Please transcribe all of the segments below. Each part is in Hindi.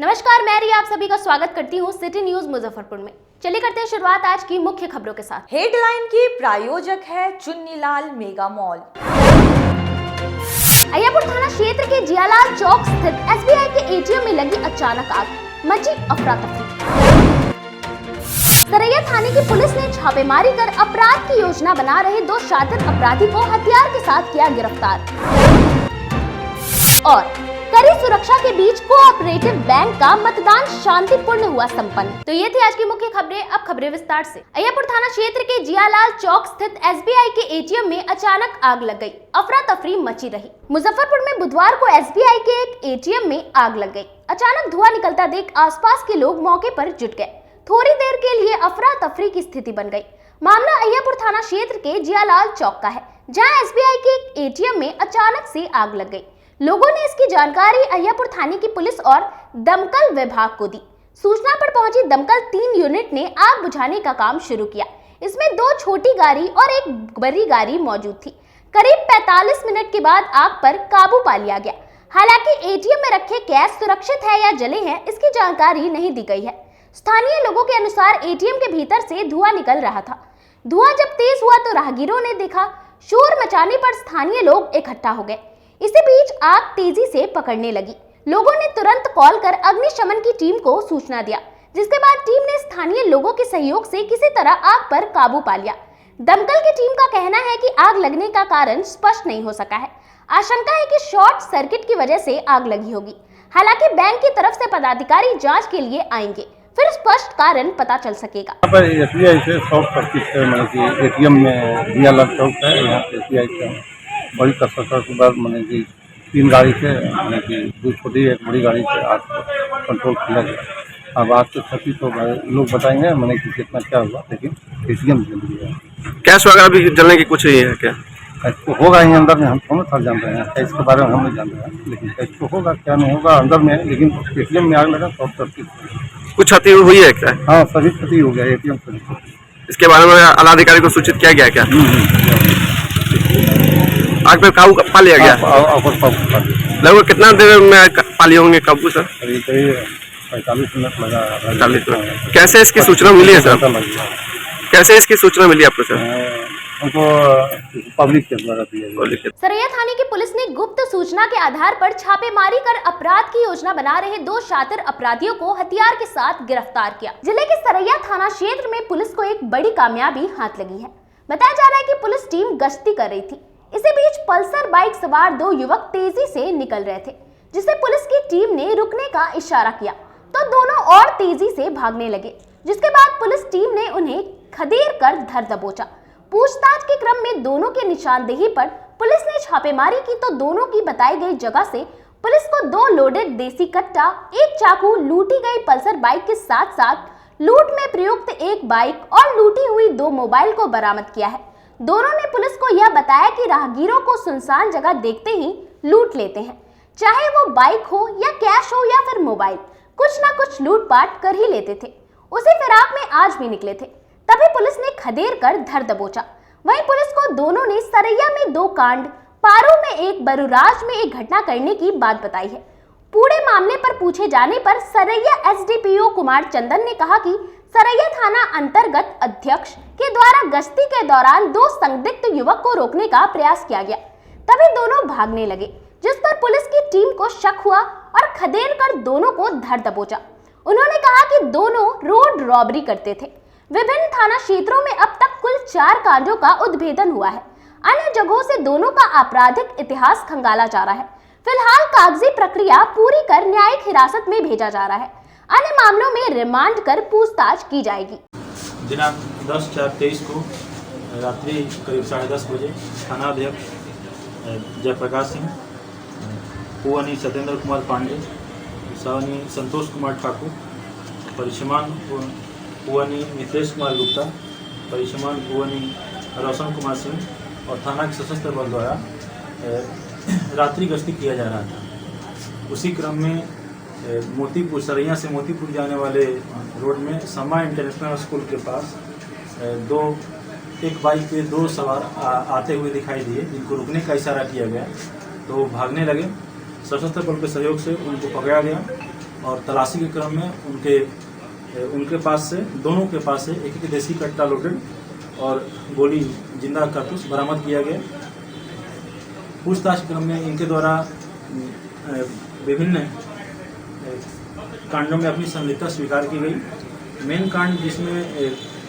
नमस्कार, मैं रिया आप सभी का स्वागत करती हूँ सिटी न्यूज मुजफ्फरपुर में। चलिए करते हैं शुरुआत आज की मुख्य खबरों के साथ। हेडलाइन की प्रायोजक है चुन्नीलाल मेगा मॉल। अय्यापुर थाना क्षेत्र के जियालाल चौक स्थित एसबीआई के एटीएम में लगी अचानक आग, मची अफरा तफरी। सरैया थाने की पुलिस ने छापेमारी कर अपराध की योजना बना रहे 2 शातिर अपराधी को हथियार के साथ किया गिरफ्तार। और कड़ी सुरक्षा के बीच कोऑपरेटिव बैंक का मतदान शांतिपूर्ण हुआ संपन्न। तो ये थी आज की मुख्य खबरें। अब खबरें विस्तार से। अय्यापुर थाना क्षेत्र के जियालाल चौक स्थित एसबीआई के एटीएम में अचानक आग लग गई, अफरा तफरी मची रही। मुजफ्फरपुर में बुधवार को एसबीआई के एक एटीएम में आग लग गई। अचानक धुआं निकलता देख आसपास के लोग मौके पर जुट गए। थोड़ी देर के लिए अफरा तफरी की स्थिति बन गई। मामला अय्यापुर थाना क्षेत्र के जियालाल चौक का है, जहाँ एसबीआई के एक एटीएम में अचानक से आग लग गई। लोगों ने इसकी जानकारी अय्यापुर थाने की पुलिस और दमकल विभाग को दी। सूचना पर पहुंची दमकल 3 यूनिट ने आग बुझाने का काम शुरू किया। इसमें 2 छोटी गाड़ी और एक बड़ी गाड़ी मौजूद थी। करीब 45 मिनट के बाद आग पर काबू पा लिया गया। हालांकि एटीएम में रखे कैश सुरक्षित है या जले हैं, इसकी जानकारी नहीं दी गई है। स्थानीय लोगों के अनुसार एटीएम के भीतर से धुआं निकल रहा था। धुआं जब तेज हुआ तो राहगीरों ने देखा। शोर मचाने पर स्थानीय लोग इकट्ठा हो गए। इसी बीच आग तेजी से पकड़ने लगी। लोगों ने तुरंत कॉल कर अग्निशमन की टीम को सूचना दिया, जिसके बाद टीम ने स्थानीय लोगों के सहयोग से किसी तरह आग पर काबू पा लिया। दमकल की टीम का कहना है कि आग लगने का कारण स्पष्ट नहीं हो सका है। आशंका है कि शॉर्ट सर्किट की वजह से आग लगी होगी। हालांकि बैंक की तरफ से पदाधिकारी जांच के लिए आएंगे, फिर स्पष्ट कारण पता चल सकेगा। यहाँ पर एसबीआई से शॉर्ट सर्किट है, मतलब कि एटीएम में जियालाल चौक है, यहाँ पे एसबीआई का बड़ी कसरत के बाद मतलब कि 3 गाड़ी से मतलब कि 2 छोटी एक बड़ी गाड़ी से आग कंट्रोल किया गया। अब आग की क्षति तो लोग बताएंगे मतलब कि कितना क्या हुआ, लेकिन एटीएम जल गया। कैश वगैरह भी जलने की कुछ नहीं है क्या? तो होगा ही अंदर में, हम थोड़ा सा जान रहे हैं कैश के बारे में, हम नहीं जान रहे हैं, लेकिन कैश तो होगा, क्या नहीं होगा अंदर में, लेकिन एटीएम में आग लगा शॉर्ट सर्किट। कुछ क्षति हुई है क्या? हाँ, सभी क्षति हो गया एटीएम से। इसके बारे में आलाधिकारी को सूचित किया गया क्या? आग पर काबू पा लिया गया? लगभग कितना देर में पा लिए होंगे काबू सर? करीब 45 मिनट लगा। 45 मिनट। कैसे इसकी सूचना मिली है सर? कैसे इसकी सूचना मिली आपको सर? हमको पब्लिक के द्वारा दिया गया। सरैया थाने की पुलिस ने गुप्त सूचना के आधार पर छापेमारी कर अपराध की योजना बना रहे 2 शातिर अपराधियों को हथियार के साथ गिरफ्तार किया। जिले के सरैया थाना क्षेत्र में पुलिस को एक बड़ी कामयाबी हाथ लगी है। बताया जा रहा है कि पुलिस टीम गश्ती कर रही थी। इसी बीच पल्सर बाइक सवार 2 युवक तेजी से निकल रहे थे, जिसे पुलिस की टीम ने रुकने का इशारा किया तो दोनों और तेजी से भागने लगे, जिसके बाद पुलिस टीम ने उन्हें खदेड़ कर धर दबोचा। पूछताछ के क्रम में दोनों के निशानदेही पर पुलिस ने छापेमारी की तो दोनों की बताई गई जगह से पुलिस को 2 लोडेड देसी कट्टा, 1 चाकू, लूटी गई पल्सर बाइक के साथ साथ लूट में प्रयुक्त 1 बाइक और लूटी हुई 2 मोबाइल को बरामद किया है। दोनों ने पुलिस को यह बताया कि राहगीरों को सुनसान जगह देखते ही लूट लेते हैं, चाहे वो बाइक हो या कैश हो या फिर मोबाइल, कुछ ना कुछ लूटपाट कर ही लेते थे। उसी फिराक में आज भी निकले थे, तभी पुलिस ने खदेड़ कर धर दबोचा। वहीं पुलिस को दोनों ने सरैया में 2 कांड, पारू में 1, बरूराज में 1 घटना करने की बात बताई है। पूरे मामले पर पूछे जाने पर सरैया एसडीपीओ कुमार चंदन ने कहा कि सरैया थाना अंतर्गत अध्यक्ष के द्वारा गश्ती के दौरान 2 संदिग्ध युवक को रोकने का प्रयास किया गया, तभी दोनों भागने लगे, जिस पर पुलिस की टीम को शक हुआ और खदेड़ कर दोनों को धर दबोचा। उन्होंने कहा कि दोनों रोड रॉबरी करते थे। विभिन्न थाना क्षेत्रों में अब तक कुल 4 कांडों का उद्भेदन हुआ है। अन्य जगहों से दोनों का आपराधिक इतिहास खंगाला जा रहा है। फिलहाल कागजी प्रक्रिया पूरी कर न्यायिक हिरासत में भेजा जा रहा है। अन्य मामलों में रिमांड कर पूछताछ की जाएगी। दिनांक 10/4/23 को रात्रि करीब 10:30 बजे थाना अध्यक्ष जयप्रकाश सिंह, पुअनी सत्येंद्र कुमार पांडे, सवनी संतोष कुमार ठाकुर, परिश्रमान पुअनी नितेश कुमार गुप्ता, परिश्रमान पुअनी रोशन कुमार सिंह और थाना के सशस्त्र बल द्वारा रात्रि गश्ती किया जा रहा था। उसी क्रम में मोतीपुर, सरैया से मोतीपुर जाने वाले रोड में समा इंटरनेशनल स्कूल के पास एक बाइक पे 2 सवार आते हुए दिखाई दिए, जिनको रुकने का इशारा किया गया तो भागने लगे। सशस्त्र बल के सहयोग से उनको पकड़ा गया और तलाशी के क्रम में उनके पास से, दोनों के पास से एक देसी कट्टा लोडेड और गोली जिंदा कारतूस बरामद किया गया। पूछताछ के क्रम में इनके द्वारा विभिन्न कांडों में अपनी संलिप्तता स्वीकार की गई। मेन कांड जिसमें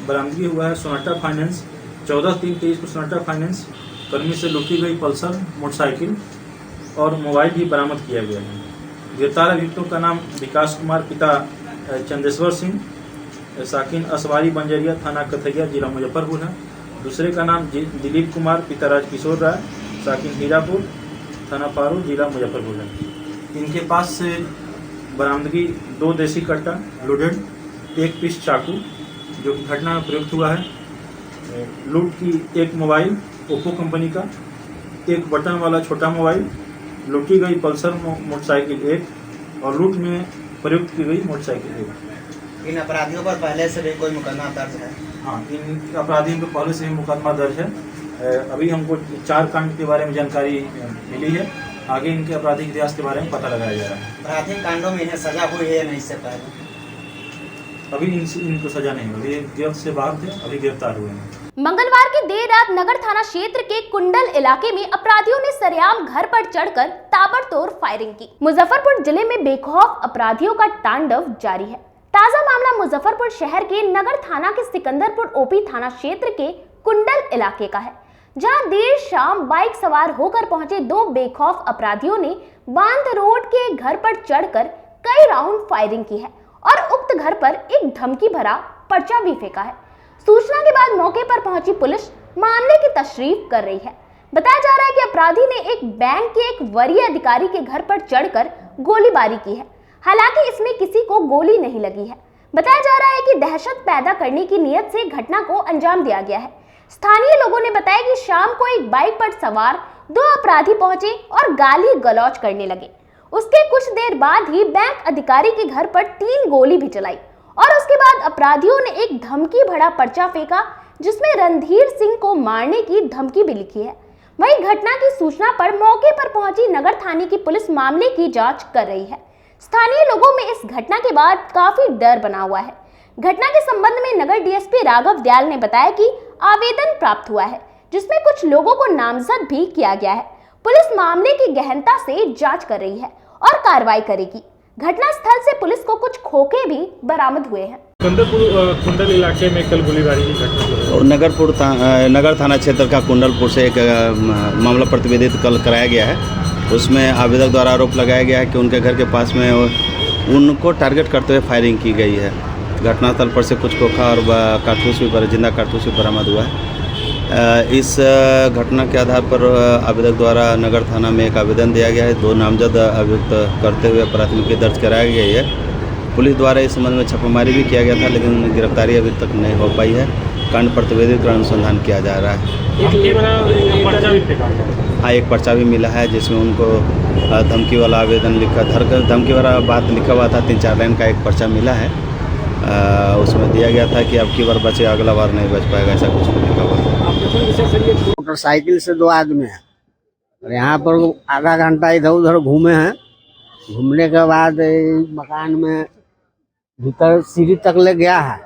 बरामदगी हुआ है सोनाटा फाइनेंस, 14/3/23 को सोनाटा फाइनेंस कर्मी से लूटी गई पल्सर मोटरसाइकिल और मोबाइल भी बरामद किया गया है। गिरफ्तार अभियुक्तों का नाम विकास कुमार पिता चंदेश्वर सिंह, साकिन असवारी बंजरिया, थाना कथैया, जिला मुजफ्फरपुर है। दूसरे का नाम दिलीप कुमार पिता राजकिशोर राय, साकिन हीरापुर, थाना पारू, जिला मुजफ्फरपुर है। इनके पास से बरामदगी 2 देसी कट्टा लोडेड, 1 पीस चाकू जो कि घटना में प्रयुक्त हुआ है, लूट की 1 मोबाइल ओप्पो कंपनी का, 1 बटन वाला छोटा मोबाइल, लूटी गई पल्सर मोटरसाइकिल 1 और लूट में प्रयुक्त की गई मोटरसाइकिल 1। इन अपराधियों पर पहले से भी कोई मुकदमा दर्ज है? हाँ, इन अपराधियों पर पहले से ही मुकदमा दर्ज है। अभी हमको 4 कांड के बारे में जानकारी मिली है। आगे इनके आपराधिक इतिहास के बारे में पता लगाया जा रहा है। आपराधिक कांडों में इन्हें सजा हुई है नहीं इससे पहले? अभी इनको सजा नहीं हुई, अभी गिरफ्त से बाहर थे, अभी गिरफ्तार हुए हैं। मंगलवार की देर रात नगर थाना क्षेत्र के कुंडल इलाके में अपराधियों ने सरेआम घर पर चढ़कर ताबड़तोड़ फायरिंग की। मुजफ्फरपुर जिले में बेखौफ अपराधियों का तांडव जारी है। ताजा मामला मुजफ्फरपुर शहर के नगर थाना के सिकंदरपुर ओपी थाना क्षेत्र के कुंडल इलाके का है, जहां देर शाम बाइक सवार होकर पहुंचे 2 बेखौफ अपराधियों ने बांध रोड के घर पर चढ़कर कई राउंड फायरिंग की है और उक्त घर पर एक धमकी भरा पर्चा भी फेंका है। सूचना के बाद मौके पर पहुंची पुलिस मामले की तशरीफ कर रही है। बताया जा रहा है कि अपराधी ने एक बैंक के एक वरीय अधिकारी के घर पर चढ़कर गोलीबारी की है। हालांकि इसमें किसी को गोली नहीं लगी है। बताया जा रहा है कि दहशत पैदा करने की नीयत से घटना को अंजाम दिया गया है। स्थानीय लोगों ने बताया कि शाम को एक बाइक पर सवार 2 अपराधी पहुंचे और गाली गलौज करने लगे। उसके कुछ देर बाद ही बैंक अधिकारी के घर पर 3 गोली भी चलाई और उसके बाद अपराधियों ने एक धमकी भरा पर्चा फेंका, जिसमें रणधीर सिंह को मारने की धमकी भी लिखी है। वहीं घटना की सूचना पर मौके पर पहुंची नगर थाने की पुलिस मामले की जांच कर रही है। स्थानीय लोगों में इस घटना के बाद काफी डर बना हुआ है। घटना के संबंध में नगर डीएसपी राघव दयाल ने बताया कि आवेदन प्राप्त हुआ है, जिसमें कुछ लोगों को नामजद भी किया गया है। पुलिस मामले की गहनता से जांच कर रही है और कार्रवाई करेगी। घटना स्थल से पुलिस को कुछ खोखे भी बरामद हुए हैं। कुंडल इलाके में कल गोलीबारी की घटना नगर थाना क्षेत्र का कुंडलपुर से एक मामला प्रतिवेदित कल कराया गया है। उसमें आवेदक द्वारा आरोप लगाया गया है कि उनके घर के पास में उनको टारगेट करते हुए फायरिंग की गई है। घटनास्थल पर से कुछ खोखा और कारतूस भी जिंदा कारतूस भी बरामद हुआ है। इस घटना के आधार पर आवेदक द्वारा नगर थाना में एक आवेदन दिया गया है। 2 नामजद अभियुक्त करते हुए प्राथमिकी दर्ज कराई गई है। पुलिस द्वारा इस संबंध में छापामारी भी किया गया था, लेकिन गिरफ्तारी अभी तक नहीं हो पाई है। कांड प्रतिवेदित कर अनुसंधान किया जा रहा है। हाँ, एक पर्चा भी मिला है जिसमें उनको धमकी वाला आवेदन लिखा, धमकी वाला बात लिखा हुआ था। 3-4 लाइन का एक पर्चा मिला है। उसमें दिया गया था कि अब की बार बचे, अगला बार नहीं बच पाएगा, ऐसा कुछ लिखा हुआ था। मोटरसाइकिल से 2 आदमी हैं और यहाँ पर आधा घंटा इधर उधर घूमे हैं। घूमने के बाद मकान में भीतर सीढ़ी तक ले गया है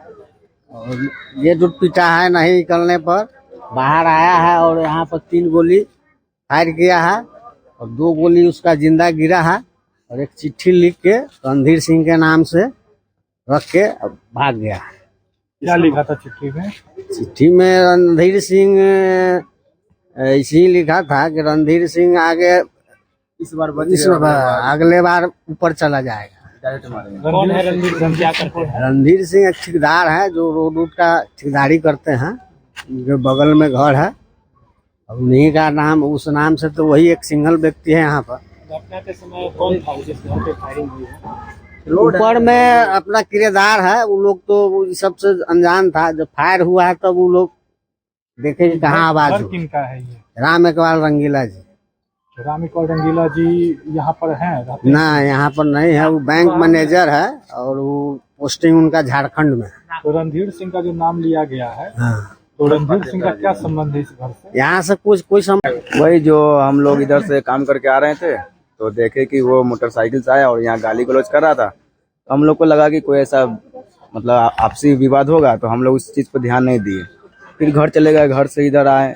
और ये जो पीटा है, नहीं निकलने पर बाहर आया है और यहाँ पर 3 गोली फायर किया है और 2 गोली उसका जिंदा गिरा है और एक चिट्ठी लिख के रणधीर सिंह के नाम से रख के भाग गया है। क्या लिखा था चिट्ठी में? चिट्ठी में रणधीर सिंह इसी लिखा था कि रणधीर सिंह आगे इस बार अगले बार ऊपर चला जाएगा। कौन है रणधीर सिंह? क्या करते हैं? रणधीर सिंह एक ठेकेदार है जो रोड रूट का ठेकेदारी करते हैं, जो बगल में घर है। उन्हीं का नाम, उस नाम से तो वही एक सिंगल व्यक्ति है यहाँ पर। घटना के समय कौन था जिस घर पे फायरिंग हुई है? ऊपर में अपना किराएदार है, वो लोग तो सबसे अनजान था। जब फायर हुआ है तब वो लोग देखे कि कहाँ आवाज हुई। किनका है ये? राम इकबाल रंगीला जी। राम इकबाल रंगीला जी यहाँ पर हैं? ना, यहाँ पर नहीं है। वो बैंक मैनेजर है और वो पोस्टिंग उनका झारखंड में। तो रणधीर सिंह का जो नाम लिया गया है, हाँ, तो रणधीर सिंह का क्या संबंध है इस घर से? यहाँ से कोई संबंध? वही जो हम लोग इधर से काम करके आ रहे थे तो देखे कि वो मोटरसाइकिल से आया और यहाँ गाली गलौज कर रहा था। हम लोग को लगा कि कोई ऐसा मतलब आपसी विवाद होगा, तो हम लोग उस चीज़ पर ध्यान नहीं दिए। फिर घर चले गए, घर से इधर आए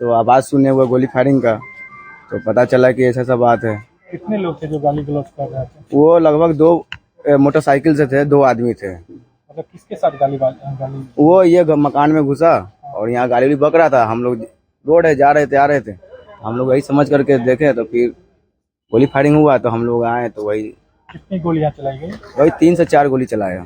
तो आवाज़ सुने हुआ गोली फायरिंग का, तो पता चला कि ऐसा सब बात है। कितने लोग थे जो गाली गलौज कर रहे थे? वो लगभग 2 मोटरसाइकिल से थे, 2 आदमी थे। मतलब किसके साथ गाली? वो ये मकान में घुसा और यहाँ गाली भी बक रहा था। हम लोग रोड है, जा रहे थे, आ रहे थे, हम लोग वही समझ करके देखे तो फिर गोली फायरिंग हुआ, तो हम लोग आए तो वही। कितनी गोलियां चलाई गई? वही 3 से 4 गोली चलाया।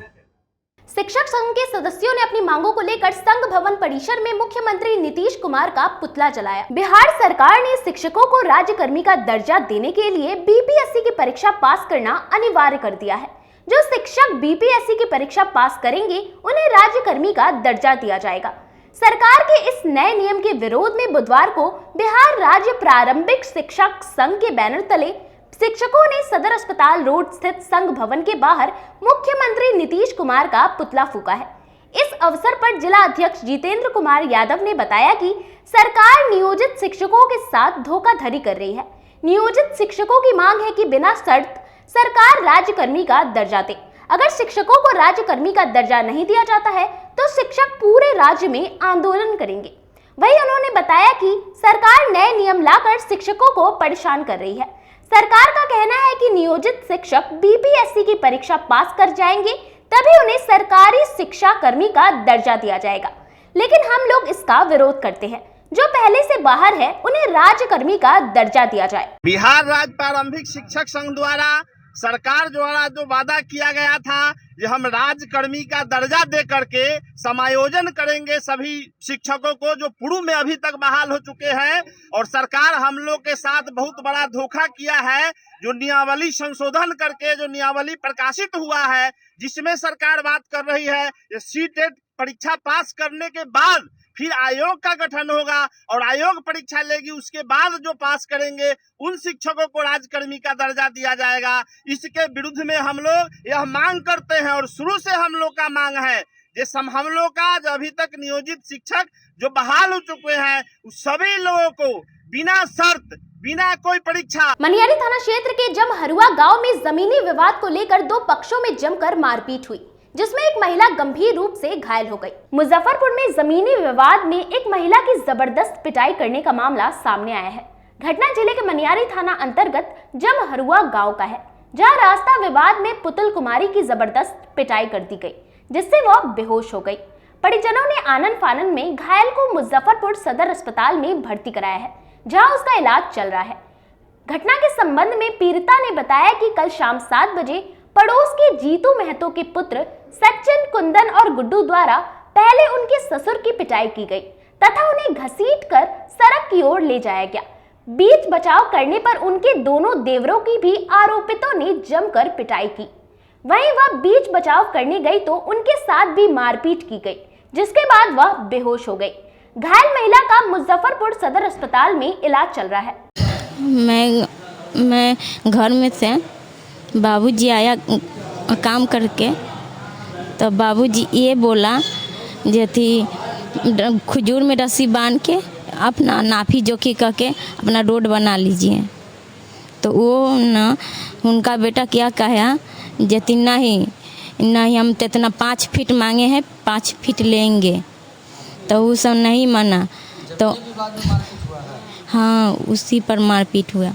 शिक्षक संघ के सदस्यों ने अपनी मांगों को लेकर संघ भवन परिसर में मुख्यमंत्री नीतीश कुमार का पुतला जलाया। बिहार सरकार ने शिक्षकों को राज्यकर्मी का दर्जा देने के लिए बीपीएससी की परीक्षा पास करना अनिवार्य कर दिया है। जो शिक्षक बीपीएससी की परीक्षा पास करेंगे उन्हें राज्यकर्मी का दर्जा दिया जाएगा। सरकार के इस नए नियम के विरोध में बुधवार को बिहार राज्य प्रारंभिक शिक्षक संघ के बैनर तले शिक्षकों ने सदर अस्पताल रोड स्थित संघ भवन के बाहर मुख्यमंत्री नीतीश कुमार का पुतला फूका है। इस अवसर पर जिला अध्यक्ष जितेंद्र कुमार यादव ने बताया कि सरकार नियोजित शिक्षकों के साथ धोखाधड़ी कर रही है। नियोजित शिक्षकों की मांग है कि बिना शर्त सरकार राज्यकर्मी का दर्जा दे। अगर शिक्षकों को राज्यकर्मी का दर्जा नहीं दिया जाता है तो शिक्षक पूरे राज्य में आंदोलन करेंगे। वहीं उन्होंने बताया कि सरकार नए नियम लाकर शिक्षकों को परेशान कर रही है। सरकार का कहना है कि नियोजित शिक्षक बीपीएससी की परीक्षा पास कर जाएंगे तभी उन्हें सरकारी शिक्षा कर्मी का दर्जा दिया जाएगा, लेकिन हम लोग इसका विरोध करते हैं। जो पहले से बाहर है उन्हें राज्यकर्मी का दर्जा दिया जाए। बिहार राज्य प्रारंभिक शिक्षक संघ द्वारा सरकार द्वारा जो वादा किया गया था कि हम राज्यकर्मी का दर्जा दे करके समायोजन करेंगे सभी शिक्षकों को जो पूर्व में अभी तक बहाल हो चुके हैं, और सरकार हम लोग के साथ बहुत बड़ा धोखा किया है। जो नियमावली संशोधन करके जो नियमावली प्रकाशित हुआ है जिसमें सरकार बात कर रही है सीटेट परीक्षा पास करने के बाद फिर आयोग का गठन होगा और आयोग परीक्षा लेगी, उसके बाद जो पास करेंगे उन शिक्षकों को राज्यकर्मी का दर्जा दिया जाएगा। इसके विरुद्ध में हम लोग यह मांग करते हैं और शुरू से हम लोग का मांग है जैसे हम लोग का जो अभी तक नियोजित शिक्षक जो बहाल हो चुके हैं उस सभी लोगों को बिना शर्त बिना कोई परीक्षा। मनियारी थाना क्षेत्र के जमहरुआ गांव में जमीनी विवाद को लेकर 2 पक्षों में जमकर मारपीट हुई, जिसमें एक महिला गंभीर रूप से घायल हो गई। मुजफ्फरपुर में जमीनी विवाद में एक महिला की जबरदस्त पिटाई करने का मामला सामने आया है। घटना जिले के मनियारी थाना अंतर्गत जमहरुआ गांव का है, जहां रास्ता विवाद में पुतुल कुमारी की जबरदस्त पिटाई कर दी गई, जिससे वह बेहोश हो गई। परिजनों ने आनन फानन में घायल को मुजफ्फरपुर सदर अस्पताल में भर्ती कराया है, जहां उसका इलाज चल रहा है। घटना के संबंध में पीड़िता ने बताया कि कल शाम 7 बजे पड़ोस के जीतू महतो के पुत्र सचिन, कुंदन और गुड्डू द्वारा पहले उनके ससुर की पिटाई की गई तथा उन्हें घसीटकर सड़क की ओर ले जाया गया। बीच बचाव करने पर उनके दोनों देवरों की भी आरोपितों ने जमकर पिटाई की। वहीं वह बीच बचाव करने गई तो उनके साथ भी मारपीट की गई, जिसके बाद वह बेहोश हो गई। घायल महिला का मुजफ्फरपुर सदर अस्पताल में इलाज चल रहा है। मैं घर में से बाबूजी आया काम करके, तो बाबूजी ये बोला जे थी खजूर में रस्सी बांध के अपना नाफी जोखी करके अपना रोड बना लीजिए। तो वो ना उनका बेटा क्या कहा जे नहीं हम इतना 5 फीट मांगे हैं, 5 फीट लेंगे। तो वो सब नहीं माना, तो हाँ उसी पर मारपीट हुआ।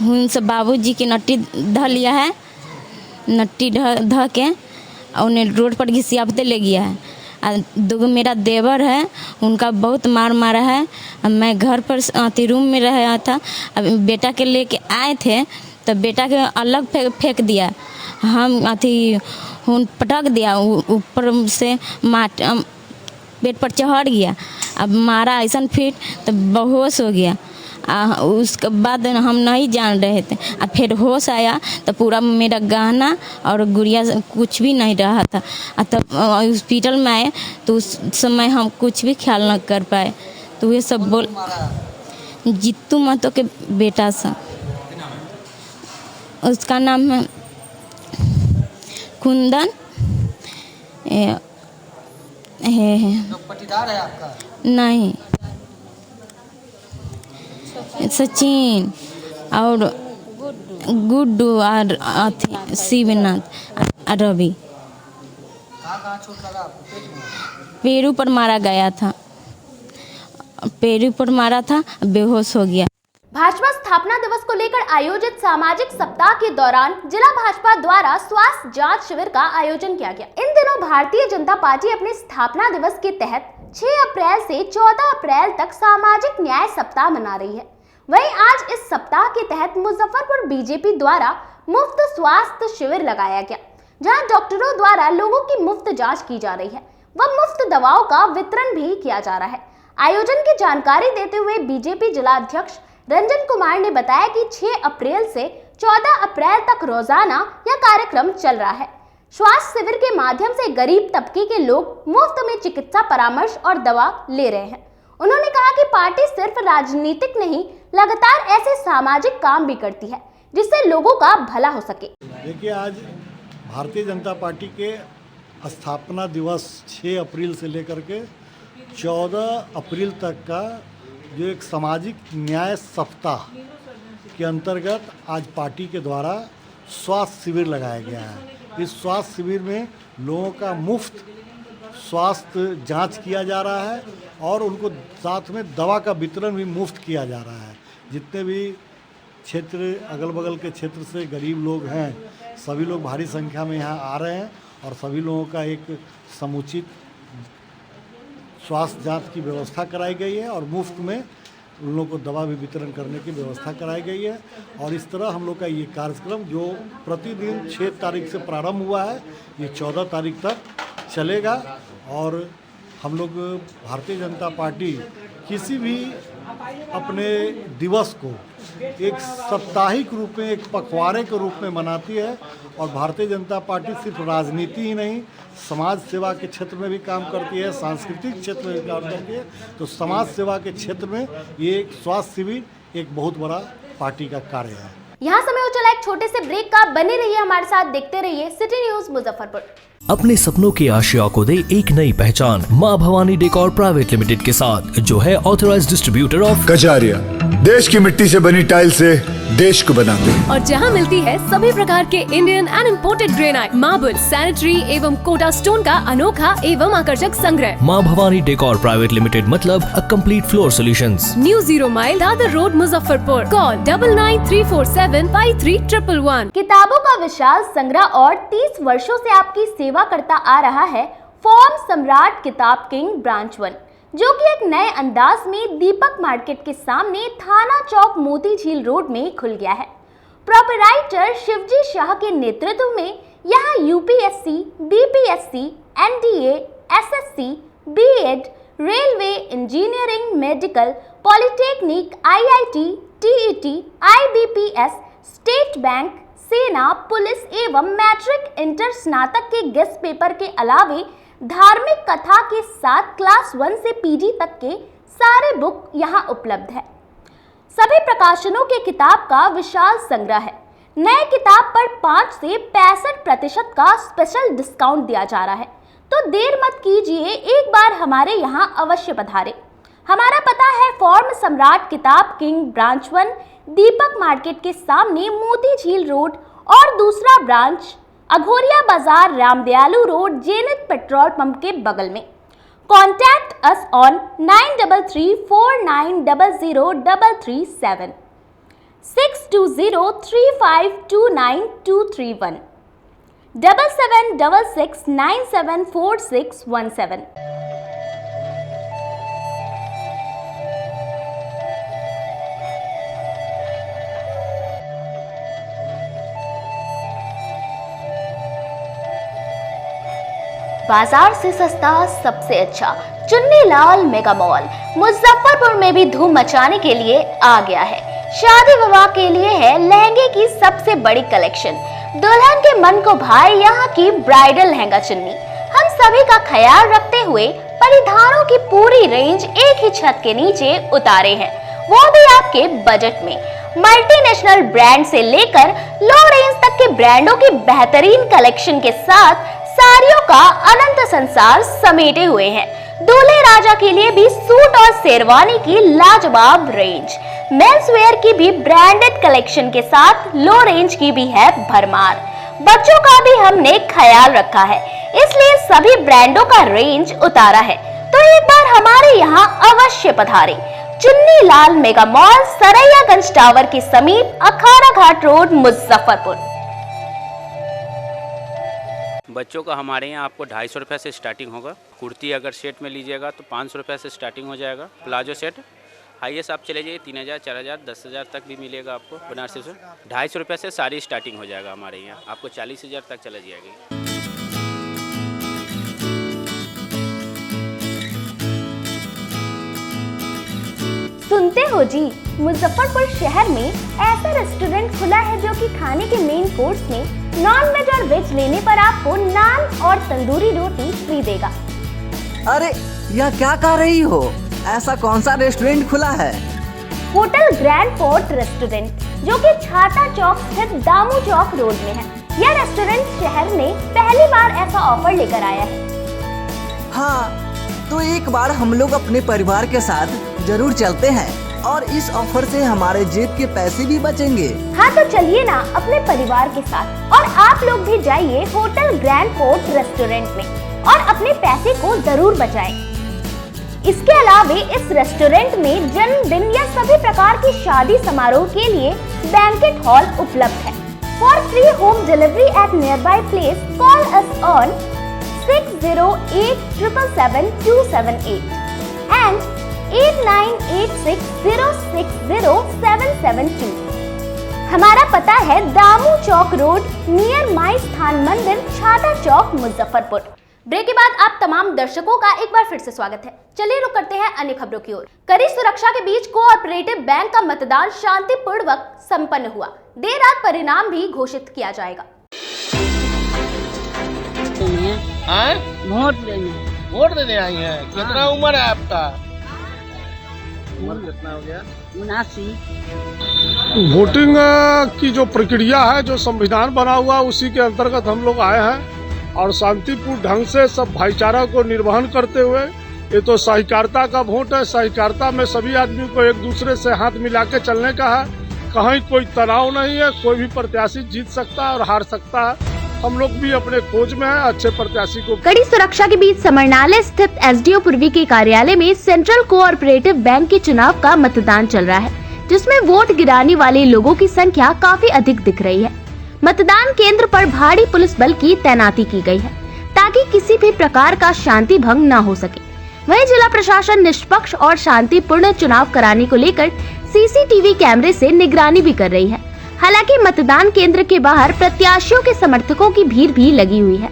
उनसे बाबूजी की नट्टी ढ लिया है, नट्टी ढ के उन्हें रोड पर घिसियापते ले गया है। और 2 मेरा देवर है, उनका बहुत मार मारा है। मैं घर पर रूम में रहा था, अब बेटा के लेके आए थे तो बेटा के अलग फेंक दिया, हम पटक दिया, ऊपर से पेट पर चढ़ गया। अब मारा ऐसा फिर तो बेहोश हो गया। उसके बाद हम नहीं जान रहे थे, अब फिर होश आया तो पूरा मेरा गहना और गुड़िया कुछ भी नहीं रहा था। तब हॉस्पिटल में आए तो उस समय हम कुछ भी ख्याल न कर पाए। तो ये सब बोल जीतू महतो के बेटा सा, उसका नाम है कुंदन है। पटीदार है आपका? नहीं, सचिन और गुड्डू और शिवनाथ और रवि। पैरों पर मारा गया था, पैरों पर मारा था, बेहोश हो गया। भाजपा स्थापना दिवस को लेकर आयोजित सामाजिक सप्ताह के दौरान जिला भाजपा द्वारा स्वास्थ्य जांच शिविर का आयोजन किया गया। इन दिनों भारतीय जनता पार्टी अपने स्थापना दिवस के तहत 6 अप्रैल से 14 अप्रैल तक सामाजिक न्याय सप्ताह मना रही है। वहीं आज इस सप्ताह के तहत मुजफ्फरपुर बीजेपी द्वारा मुफ्त स्वास्थ्य शिविर लगाया गया, जहां डॉक्टरों द्वारा लोगों की मुफ्त जांच की जा रही है व मुफ्त दवाओं का वितरण भी किया जा रहा है। आयोजन की जानकारी देते हुए बीजेपी जिला अध्यक्ष रंजन कुमार ने बताया कि 6 अप्रैल से 14 अप्रैल तक रोजाना यह कार्यक्रम चल रहा है। स्वास्थ्य शिविर के माध्यम से गरीब तबके के लोग मुफ्त में चिकित्सा परामर्श और दवा ले रहे हैं। उन्होंने कहा कि पार्टी सिर्फ राजनीतिक नहीं, लगातार ऐसे सामाजिक काम भी करती है जिससे लोगों का भला हो सके। देखिए, आज भारतीय जनता पार्टी के स्थापना दिवस 6 अप्रैल से लेकर के 14 अप्रैल तक का जो एक सामाजिक न्याय सप्ताह के अंतर्गत आज पार्टी के द्वारा स्वास्थ्य शिविर लगाया गया है। इस स्वास्थ्य शिविर में लोगों का मुफ्त स्वास्थ्य जांच किया जा रहा है और उनको साथ में दवा का वितरण भी मुफ्त किया जा रहा है। जितने भी क्षेत्र अगल बगल के क्षेत्र से गरीब लोग हैं, सभी लोग भारी संख्या में यहाँ आ रहे हैं और सभी लोगों का एक समुचित स्वास्थ्य जांच की व्यवस्था कराई गई है और मुफ्त में उन लोगों को दवा भी वितरण करने की व्यवस्था कराई गई है। और इस तरह हम लोग का ये कार्यक्रम जो प्रतिदिन 6 तारीख से प्रारंभ हुआ है, ये 14 तारीख तक चलेगा। और हम लोग भारतीय जनता पार्टी किसी भी अपने दिवस को एक साप्ताहिक रूप में, एक पखवाड़े के रूप में मनाती है। और भारतीय जनता पार्टी सिर्फ राजनीति ही नहीं, समाज सेवा के क्षेत्र में भी काम करती है, सांस्कृतिक क्षेत्र में भी काम करती है। तो समाज सेवा के क्षेत्र में ये एक स्वास्थ्य शिविर एक बहुत बड़ा पार्टी का कार्य है। यहाँ समय हो चला एक छोटे से ब्रेक का। बने रहिए हमारे साथ, देखते रहिए सिटी न्यूज मुजफ्फरपुर। अपने सपनों की आशिया को दे एक नई पहचान माँ भवानी डेकोर प्राइवेट लिमिटेड के साथ, जो है ऑथराइज्ड डिस्ट्रीब्यूटर ऑफ कजारिया। देश की मिट्टी से बनी टाइल से देश को बनाते हैं और जहां मिलती है सभी प्रकार के Indian and imported granite, marble, sanitary एवं कोटा स्टोन का अनोखा एवं आकर्षक संग्रह। माँ भवानी डेकोर प्राइवेट लिमिटेड मतलब a complete floor solutions. New 0 mile Dadar road Muzaffarpur. Call 9934753111। किताबों का विशाल संग्रह और 30 वर्षों से आपकी सेवा करता आ रहा है फॉर्म सम्राट किताब किंग ब्रांच 1, जो कि एक नए अंदाज में दीपक मार्केट के सामने थाना चौक मोती झील रोड में खुल गया है। प्रोपराइटर शिवजी शाह के नेतृत्व में यहाँ UPSC, BPSC, NDA, SSC, BEd, railway, engineering, medical, polytechnic, IIT, TET, IBPS, state bank, सेना, पुलिस एवं मैट्रिक इंटर स्नातक के गेस्ट पेपर के अलावे धार्मिक कथा के साथ क्लास 1 से पीजी तक के सारे बुक यहाँ उपलब्ध है। सभी प्रकाशनों के किताब का विशाल संग्रह है। नए किताब पर 5 से 65% का स्पेशल डिस्काउंट दिया जा रहा है, तो देर मत कीजिए, एक बार हमारे यहाँ अवश्य पधारें। हमारा पता है फॉर्म सम्राट किताब किंग ब्रांच 1, दीपक मार्केट के सामने मोती झील रोड, और दूसरा ब्रांच अघोरिया बाजार Ramdayalu road Jenit petrol pump के बगल में। Contact us on 9334900337 6203529231 7766974617। बाजार से सस्ता सबसे अच्छा चुन्नीलाल मेगा मॉल मुजफ्फरपुर में भी धूम मचाने के लिए आ गया है। शादी विवाह के लिए है लहंगे की सबसे बड़ी कलेक्शन। दुल्हन के मन को भाए यहाँ की ब्राइडल लहंगा चुन्नी। हम सभी का ख्याल रखते हुए परिधानों की पूरी रेंज एक ही छत के नीचे उतारे हैं, वो भी आपके बजट में। मल्टीनेशनल ब्रांड से लेकर लो रेंज तक के ब्रांडों की बेहतरीन कलेक्शन के साथ साड़ियों का अनंत संसार समेटे हुए हैं। दूल्हे राजा के लिए भी सूट और शेरवानी की लाजवाब रेंज। मेंस वेयर की भी ब्रांडेड कलेक्शन के साथ लो रेंज की भी है भरमार। बच्चों का भी हमने ख्याल रखा है, इसलिए सभी ब्रांडों का रेंज उतारा है। तो एक बार हमारे यहाँ अवश्य पधारें। Chunni Lal mega mall, Saraiyaganj tower के समीप, अखाड़ा घाट रोड, मुजफ्फरपुर। बच्चों का हमारे यहाँ आपको 250 रुपये से स्टार्टिंग होगा। कुर्ती अगर सेट में लीजिएगा तो 500 रुपये से स्टार्टिंग हो जाएगा। प्लाजो सेट हाईएस्ट आप चले जाइए 3000, 4000, 10,000 तक भी मिलेगा आपको। बनारसी से 250 रुपये से सारी स्टार्टिंग हो जाएगा हमारे यहाँ, आपको 40,000 तक चला जाएगी। सुनते हो जी, मुजफ्फरपुर शहर में ऐसा रेस्टोरेंट खुला है जो कि खाने के मेन कोर्स में नॉन वेज और वेज लेने पर आपको नान और तंदूरी रोटी फ्री देगा। अरे यह क्या कह रही हो? ऐसा कौन सा रेस्टोरेंट खुला है? होटल ग्रैंड फोर्ट रेस्टोरेंट, जो कि छाता चौक स्थित दामू चौक रोड में है। यह रेस्टोरेंट शहर में पहली बार ऐसा ऑफर लेकर आया है। हाँ, तो एक बार हम लोग अपने परिवार के साथ जरूर चलते हैं और इस ऑफर से हमारे जेब के पैसे भी बचेंगे। हाँ तो चलिए ना अपने परिवार के साथ, और आप लोग भी जाइए होटल ग्रैंड फोर्ट रेस्टोरेंट में और अपने पैसे को जरूर बचाएं। इसके अलावा इस रेस्टोरेंट में जन्मदिन या सभी प्रकार की शादी समारोह के लिए बैंकेट हॉल उपलब्ध है। For free home delivery at near by place, call us on 6087777278 and 8986060772। हमारा पता है दामू चौक रोड, नियर माई स्थान मंदिर, छाता चौक, मुजफ्फरपुर। ब्रेक के बाद आप तमाम दर्शकों का एक बार फिर से स्वागत है। चलिए रुक करते हैं अन्य खबरों की ओर। कड़ी सुरक्षा के बीच कोऑपरेटिव बैंक का मतदान शांतिपूर्वक संपन्न हुआ। देर रात परिणाम भी घोषित किया जाएगा। वोट देने आई हैं। कितना उम्र है आपका? उम्र कितना हो गया? 79। वोटिंग की जो प्रक्रिया है, जो संविधान बना हुआ, उसी के अंतर्गत हम लोग आए हैं और शांतिपूर्ण ढंग से सब भाईचारा को निर्वहन करते हुए, ये तो सहकारिता का वोट है। सहकारिता में सभी आदमी को एक दूसरे से हाथ मिला के चलने का है। कहीं कोई तनाव नहीं है, कोई भी प्रत्याशी जीत सकता है और हार सकता है। हम लोग भी अपने खोज में है अच्छे प्रत्याशी को। कड़ी सुरक्षा के बीच समरनालय स्थित एसडीओ पूर्वी के कार्यालय में सेंट्रल कोऑपरेटिव बैंक के चुनाव का मतदान चल रहा है, जिसमें वोट गिराने वाले लोगों की संख्या काफी अधिक दिख रही है। मतदान केंद्र पर भारी पुलिस बल की तैनाती की गई है, ताकि किसी भी प्रकार का शांति भंग न हो सके। वहीं जिला प्रशासन निष्पक्ष और शांतिपूर्ण चुनाव कराने को लेकर सीसीटीवी कैमरे से निगरानी भी कर रही है। हालांकि मतदान केंद्र के बाहर प्रत्याशियों के समर्थकों की भीड़ भी लगी हुई है।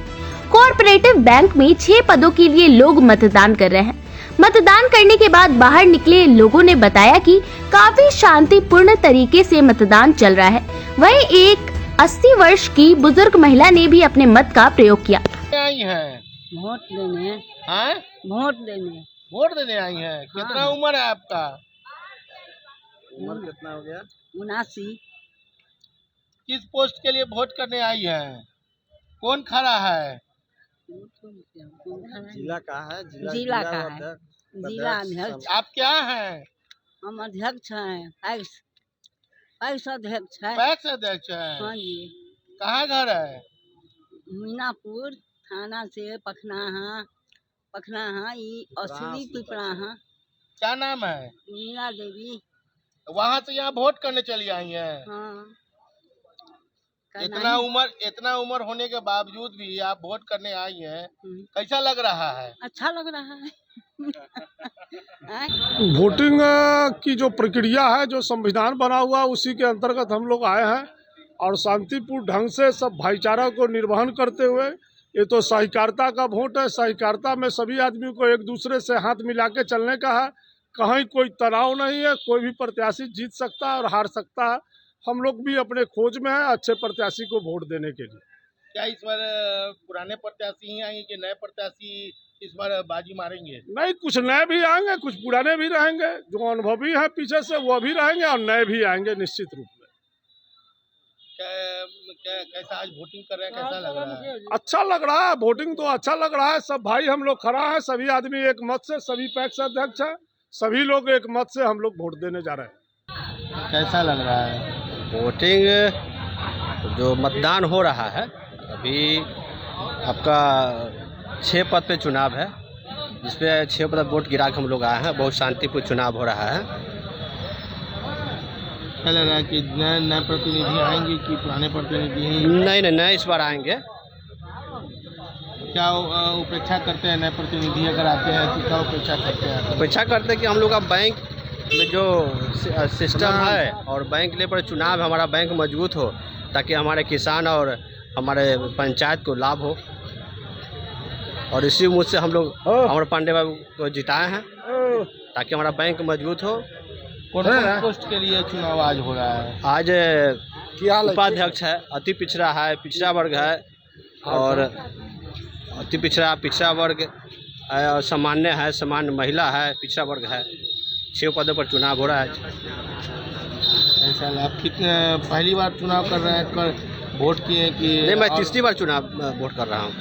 कोऑपरेटिव बैंक में 6 पदों के लिए लोग मतदान कर रहे हैं। मतदान करने के बाद बाहर निकले लोगों ने बताया कि काफी शांतिपूर्ण तरीके से मतदान चल रहा है। वहीं एक 80 वर्ष की बुजुर्ग महिला ने भी अपने मत का प्रयोग किया। आई हैं वोट देने। हाँ? वोट देने। वोट देने आई हैं। कितना उम्र है आपका? उम्र कितना हो गया? 79। किस पोस्ट के लिए वोट करने आई हैं? कौन खड़ा है? जिला का है। जिला का है। जिला अध्यक्ष। आप क्या हैं? हम अध्यक्ष हैं। पैक्स अध्यक्ष है। पैक्स अध्यक्ष हैं। हाँ जी। कहाँ घर है? मीनापुर थाना से पखनाहा असली पिपराहा। क्या नाम है? मीना देवी। वहाँ से यहाँ वोट करने चली आई हैं। हाँ। इतना उम्र होने के बावजूद भी आप वोट करने आई हैं, कैसा लग रहा है? अच्छा लग रहा है। वोटिंग की जो प्रक्रिया है, जो संविधान बना हुआ, उसी के अंतर्गत हम लोग आए हैं और शांतिपूर्ण ढंग से सब भाईचारा को निर्वहन करते हुए, ये तो सहकारिता का वोट है। सहकारिता में सभी आदमी को एक दूसरे से हाथ मिला के चलने का है। कहीं कोई तनाव नहीं है, कोई भी प्रत्याशी जीत सकता है और हार सकता है। हम लोग भी अपने खोज में है अच्छे प्रत्याशी को वोट देने के लिए। क्या इस बार पुराने प्रत्याशी ही आएंगे कि नए प्रत्याशी इस बार बाजी मारेंगे? नहीं, कुछ नए भी आएंगे, कुछ पुराने भी रहेंगे। जो अनुभवी है पीछे से वो भी रहेंगे और नए भी आएंगे निश्चित रूप में। कैसा आज वोटिंग कर रहे हैं, कैसा लग रहा है? अच्छा लग रहा है, वोटिंग तो अच्छा लग रहा है। सब भाई हम लोग खड़ा है, सभी आदमी एक मत से, सभी पैक्स अध्यक्ष है, सभी लोग एक मत से हम लोग वोट देने जा रहे हैं। कैसा लग रहा है? वोटिंग जो मतदान हो रहा है अभी आपका 6 पद पे चुनाव है, जिसपे 6 पद वोट गिरा के हम लोग आए हैं। बहुत शांतिपूर्ण चुनाव हो रहा है। क्या लग रहा है कि नए प्रतिनिधि आएंगे कि पुराने प्रतिनिधि ही? नहीं, इस बार आएंगे। क्या उपेक्षा करते हैं नए प्रतिनिधि अगर आते हैं तो क्या उपेक्षा करते हैं? उपेक्षा करते हैं कि हम लोग का बैंक में जो सिस्टम है और बैंक लेवल पर चुनाव है, हमारा बैंक मजबूत हो ताकि हमारे किसान और हमारे पंचायत को लाभ हो। और इसी उम्मीद से हम लोग अमर पांडे बाबू को जिताए हैं ताकि हमारा बैंक मजबूत हो। कौन पोस्ट के लिए चुनाव आज हो रहा है? आज उपाध्यक्ष है, अति पिछड़ा है, पिछड़ा वर्ग है और अति पिछड़ा वर्ग और सामान्य है, सामान्य महिला है, पिछड़ा वर्ग है। 6 पदों पर चुनाव हो रहा है। ऐसा आप कितने पहली बार चुनाव कर रहे हैं, वोट किए कि? नहीं, मैं तीसरी बार चुनाव वोट कर रहा हूँ।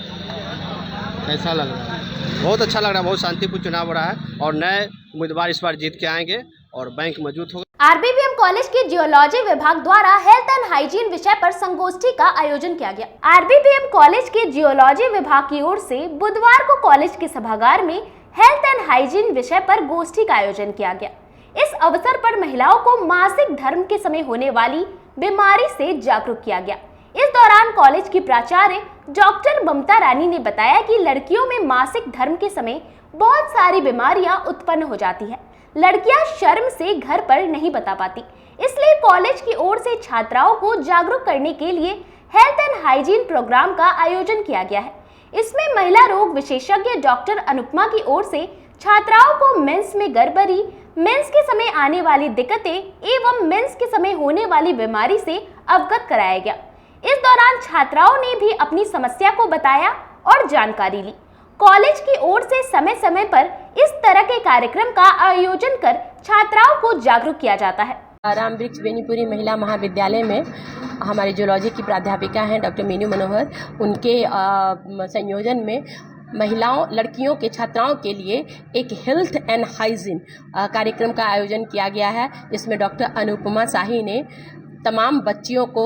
कैसा लग रहा है? बहुत अच्छा लग रहा है। बहुत शांतिपूर्ण चुनाव हो रहा है और नए उम्मीदवार इस बार जीत के आएंगे और बैंक मजबूत होगा। आरबीपीएम कॉलेज के जियोलॉजी विभाग द्वारा हेल्थ एंड हाइजीन विषय पर संगोष्ठी का आयोजन किया गया। आरबीपीएम कॉलेज के जियोलॉजी विभाग की ओर से बुधवार को कॉलेज के सभागार में हेल्थ एंड हाइजीन विषय पर गोष्ठी का आयोजन किया गया। इस अवसर पर महिलाओं को मासिक धर्म के समय होने वाली बीमारी से जागरूक किया गया। इस दौरान कॉलेज की प्राचार्य डॉक्टर ममता रानी ने बताया कि लड़कियों में मासिक धर्म के समय बहुत सारी बीमारियां उत्पन्न हो जाती है। लड़कियां शर्म से घर पर नहीं बता पाती, इसलिए कॉलेज की ओर से छात्राओं को जागरूक करने के लिए हेल्थ एंड हाइजीन प्रोग्राम का आयोजन किया गया है। इसमें महिला रोग विशेषज्ञ डॉक्टर अनुपमा की ओर से छात्राओं को मेंस में गड़बड़ी, मेंस के समय आने वाली दिक्कतें एवं मेंस के समय होने वाली बीमारी से अवगत कराया गया। इस दौरान छात्राओं ने भी अपनी समस्या को बताया और जानकारी ली। कॉलेज की ओर से समय समय पर इस तरह के कार्यक्रम का आयोजन कर छात्राओं को जागरूक किया जाता है। राम वृक्ष बेनीपुरी महिला महाविद्यालय में हमारी जूलॉजी की प्राध्यापिका हैं डॉक्टर मीनू मनोहर, उनके संयोजन में महिलाओं लड़कियों के छात्राओं के लिए एक हेल्थ एंड हाइजीन कार्यक्रम का आयोजन किया गया है, जिसमें डॉक्टर अनुपमा शाही ने तमाम बच्चियों को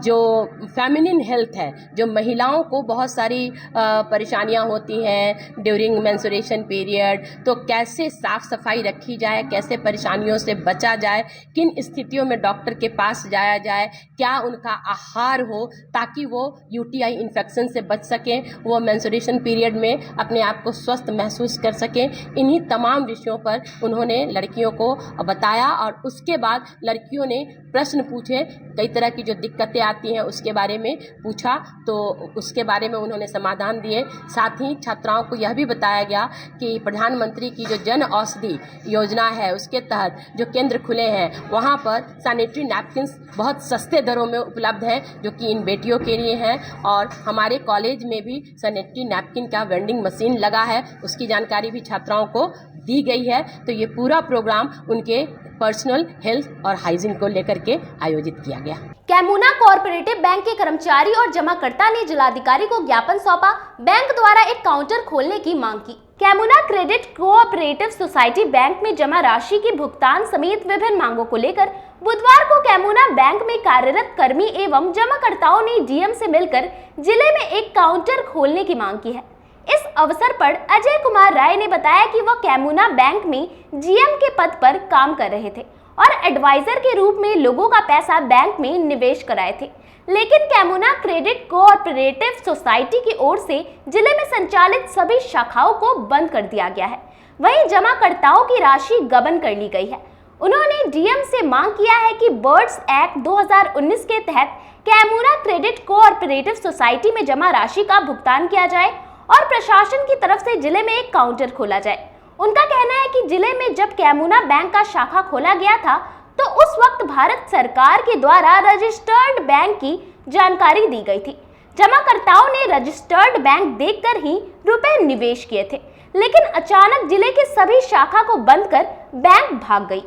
जो फेमिनिन हेल्थ है, जो महिलाओं को बहुत सारी परेशानियां होती हैं ड्यूरिंग मेंस्ट्रुएशन पीरियड, तो कैसे साफ सफाई रखी जाए, कैसे परेशानियों से बचा जाए, किन स्थितियों में डॉक्टर के पास जाया जाए, क्या उनका आहार हो ताकि वो यूटीआई इन्फेक्शन से बच सकें, वो मेंस्ट्रुएशन पीरियड में अपने आप को स्वस्थ महसूस कर सकें। इन्हीं तमाम विषयों पर उन्होंने लड़कियों को बताया और उसके बाद लड़कियों ने प्रश्न पूछे, कई तरह की जो दिक्कतें आती हैं उसके बारे में पूछा, तो उसके बारे में उन्होंने समाधान दिए। साथ ही छात्राओं को यह भी बताया गया कि प्रधानमंत्री की जो जन औषधि योजना है उसके तहत जो केंद्र खुले हैं वहाँ पर सैनिटरी नैपकिन्स बहुत सस्ते दरों में उपलब्ध हैं, जो कि इन बेटियों के लिए हैं। और हमारे कॉलेज में भी सैनिटरी नैपकिन का वेंडिंग मशीन लगा है, उसकी जानकारी भी छात्राओं को दी गई है। तो ये पूरा प्रोग्राम उनके पर्सनल हेल्थ और हाइजीन को लेकर के आयोजित किया गया। कैमुना कोऑपरेटिव बैंक के कर्मचारी और जमाकर्ता ने जिलाधिकारी को ज्ञापन सौंपा। बैंक द्वारा एक काउंटर खोलने की मांग की। कैमुना क्रेडिट कोऑपरेटिव सोसाइटी बैंक में जमा राशि के भुगतान समेत विभिन्न मांगों को लेकर बुधवार को कैमुना बैंक में कार्यरत कर्मी एवं जमाकर्ताओं ने डीएम से मिलकर जिले में एक काउंटर खोलने की मांग की है। इस अवसर पर अजय कुमार राय ने बताया कि वह कैमुना बैंक में जीएम के पद पर काम कर रहे थे और एडवाइजर के रूप में लोगों का पैसा बैंक में निवेश कराए थे, लेकिन कैमुना क्रेडिट कोऑपरेटिव सोसाइटी की ओर से जिले में संचालित सभी शाखाओं को बंद कर दिया गया है। वहीं जमाकर्ताओं की राशि गबन कर ली गई है। उन्होंने डीएम से मांग किया है कि बर्ड्स एक्ट 2019 के तहत कैमुना क्रेडिट कोऑपरेटिव सोसाइटी में जमा राशि का भुगतान किया जाए और प्रशासन की तरफ से जिले में एक काउंटर खोला जाए। उनका कहना है कि जिले में जब कैमुना बैंक का शाखा खोला गया था तो उस वक्त भारत सरकार के द्वारा रजिस्टर्ड बैंक की जानकारी दी गई थी। जमाकर्ताओं ने रजिस्टर्ड बैंक देखकर ही रुपए निवेश किए थे, लेकिन अचानक जिले के सभी शाखा को बंद कर बैंक भाग गई।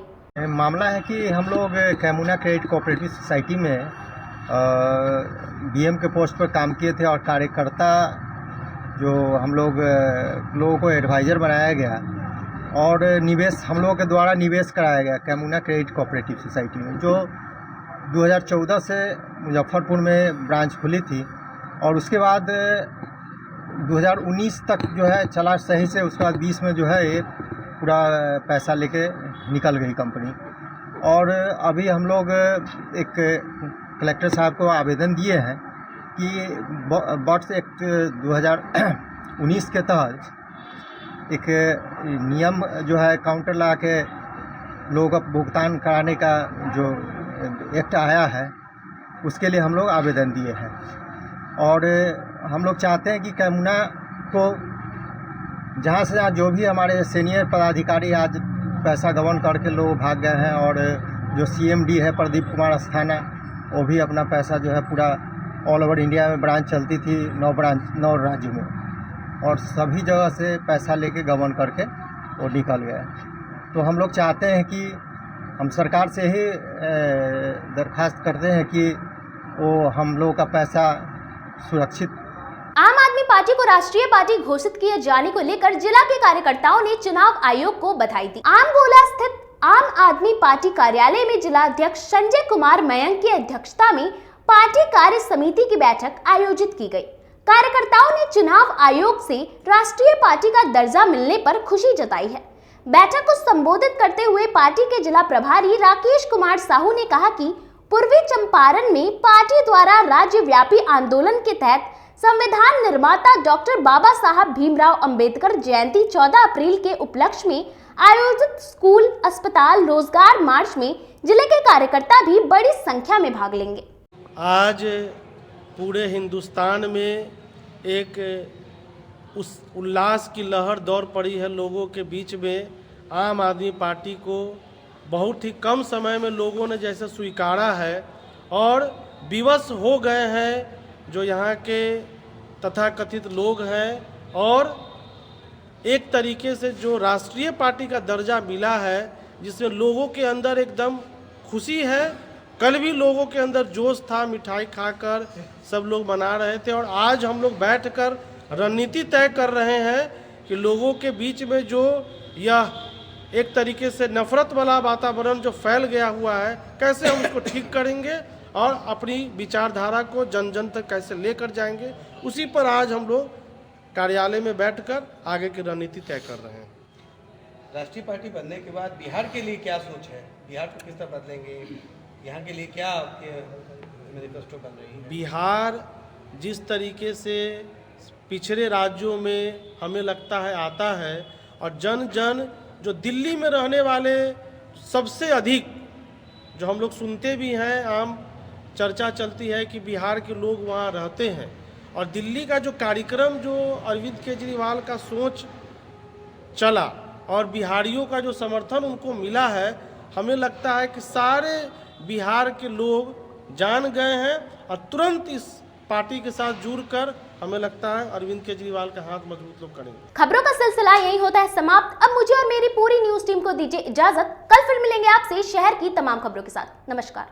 मामला है कि हम लोग कैमुना क्रेडिट कोऑपरेटिव सोसाइटी में डीएम के पोस्ट पर काम किए थे और कार्यकर्ता जो हम लोगों को एडवाइज़र बनाया गया और निवेश हम लोगों के द्वारा निवेश कराया गया कैमुना क्रेडिट कोऑपरेटिव सोसाइटी में, जो 2014 से मुजफ्फरपुर में ब्रांच खुली थी और उसके बाद 2019 तक जो है चला सही से। उसके बाद 20 में जो है ये पूरा पैसा लेके निकल गई कंपनी। और अभी हम लोग एक कलेक्टर साहब को आवेदन दिए हैं कि बॉट्स एक्ट 2019 के तहत एक नियम जो है काउंटर लगा के लोग भुगतान कराने का जो एक्ट आया है, उसके लिए हम लोग आवेदन दिए हैं। और हम लोग चाहते हैं कि कैमुना को जहाँ से जहाँ जो भी हमारे सीनियर पदाधिकारी आज पैसा गबन करके लोग भाग गए हैं, और जो CMD है प्रदीप कुमार अस्थाना, वो भी अपना पैसा जो है पूरा ऑल ओवर इंडिया में ब्रांच चलती थी 9 राज्यों में, और सभी जगह से पैसा लेके गबन करके वो निकल गए। तो हम लोग चाहते हैं कि हम सरकार से ही दरख्वास्त करते हैं कि वो हम लोग का पैसा सुरक्षित। आम आदमी पार्टी को राष्ट्रीय पार्टी घोषित किए जाने को लेकर जिला के कार्यकर्ताओं ने चुनाव आयोग को बधाई दी। आमगोला स्थित आम आदमी पार्टी कार्यालय में जिला अध्यक्ष संजय कुमार मयंक की अध्यक्षता में पार्टी कार्य समिति की बैठक आयोजित की गई। कार्यकर्ताओं ने चुनाव आयोग से राष्ट्रीय पार्टी का दर्जा मिलने पर खुशी जताई है। बैठक को संबोधित करते हुए पार्टी के जिला प्रभारी राकेश कुमार साहू ने कहा कि पूर्वी चंपारण में पार्टी द्वारा राज्यव्यापी आंदोलन के तहत संविधान निर्माता डॉक्टर बाबा साहब भीमराव अंबेडकर जयंती 14 अप्रैल के उपलक्ष्य में आयोजित स्कूल, अस्पताल, रोजगार मार्च में जिले के कार्यकर्ता भी बड़ी संख्या में भाग लेंगे। आज पूरे हिंदुस्तान में एक उस उल्लास की लहर दौड़ पड़ी है लोगों के बीच में। आम आदमी पार्टी को बहुत ही कम समय में लोगों ने जैसे स्वीकारा है और विवश हो गए हैं जो यहाँ के तथाकथित लोग हैं, और एक तरीके से जो राष्ट्रीय पार्टी का दर्जा मिला है जिसमें लोगों के अंदर एकदम खुशी है। कल भी लोगों के अंदर जोश था, मिठाई खाकर सब लोग मना रहे थे, और आज हम लोग बैठकर रणनीति तय कर रहे हैं कि लोगों के बीच में जो यह एक तरीके से नफरत वाला वातावरण जो फैल गया हुआ है, कैसे हम उसको ठीक करेंगे और अपनी विचारधारा को जन जन तक कैसे लेकर जाएंगे, उसी पर आज हम लोग कार्यालय में बैठकर आगे की रणनीति तय कर रहे हैं। राष्ट्रीय पार्टी बनने के बाद बिहार के लिए क्या सोच है? बिहार को किस तरह बदलेंगे? यहाँ के लिए क्या आपके मैनिफेस्टो बन रही है? बिहार जिस तरीके से पिछड़े राज्यों में हमें लगता है आता है, और जन जन जो दिल्ली में रहने वाले सबसे अधिक जो हम लोग सुनते भी हैं, आम चर्चा चलती है कि बिहार के लोग वहाँ रहते हैं, और दिल्ली का जो कार्यक्रम जो अरविंद केजरीवाल का सोच चला और बिहारियों का जो समर्थन उनको मिला है, हमें लगता है कि सारे बिहार के लोग जान गए हैं और तुरंत इस पार्टी के साथ जुड़कर हमें लगता है अरविंद केजरीवाल का हाथ मजबूत लोग करेंगे। खबरों का सिलसिला यही होता है समाप्त। अब मुझे और मेरी पूरी न्यूज टीम को दीजिए इजाजत। कल फिर मिलेंगे आपसे शहर की तमाम खबरों के साथ। नमस्कार।